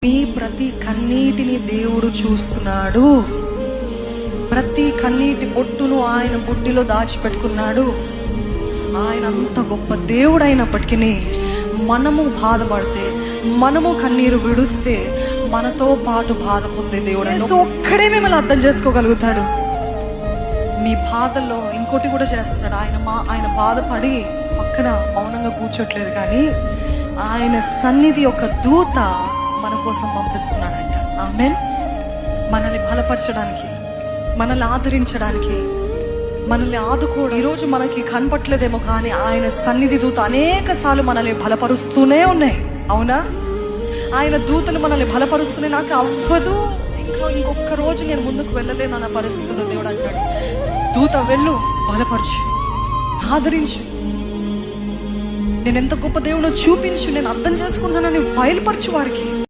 మీ ప్రతి కన్నీటిని దేవుడు చూస్తున్నాడు. ప్రతి కన్నీటి బొట్టును ఆయన బుడ్డిలో దాచిపెట్టుకున్నాడు. ఆయన అంత గొప్ప దేవుడు అయినప్పటికీ మనము బాధపడితే, మనము కన్నీరు విడుస్తే మనతో పాటు బాధ పొందే దేవుడు ఒక్కడే మిమ్మల్ని అర్థం చేసుకోగలుగుతాడు. మీ బాధల్లో ఇంకోటి కూడా చేస్తున్నాడు. ఆయన బాధపడి పక్కన మౌనంగా కూర్చోట్లేదు, కానీ ఆయన సన్నిధి ఒక దూత మన కోసం పంపిస్తున్నాడంట. ఆమేన్. మనల్ని బలపరచడానికి, మనల్ని ఆదరించడానికి, మనల్ని ఆదుకోవడం. ఈరోజు మనకి కనపట్లేదేమో, కానీ ఆయన సన్నిధి దూత అనేక సార్లు మనల్ని బలపరుస్తూనే ఉన్నాయి. అవునా? ఆయన దూతలు మనల్ని బలపరుస్తున్నాయి. నాకు అవ్వదు, ఇంకొక రోజు నేను ముందుకు వెళ్ళలేను అన్న పరిస్థితుల్లో దేవుడు అంటాడు, దూత వెళ్ళు, బలపరచు, ఆదరించు, నేను ఎంత గొప్ప దేవుడో చూపించు, నేను అర్థం చేసుకున్నానని బయలుపరచు వారికి.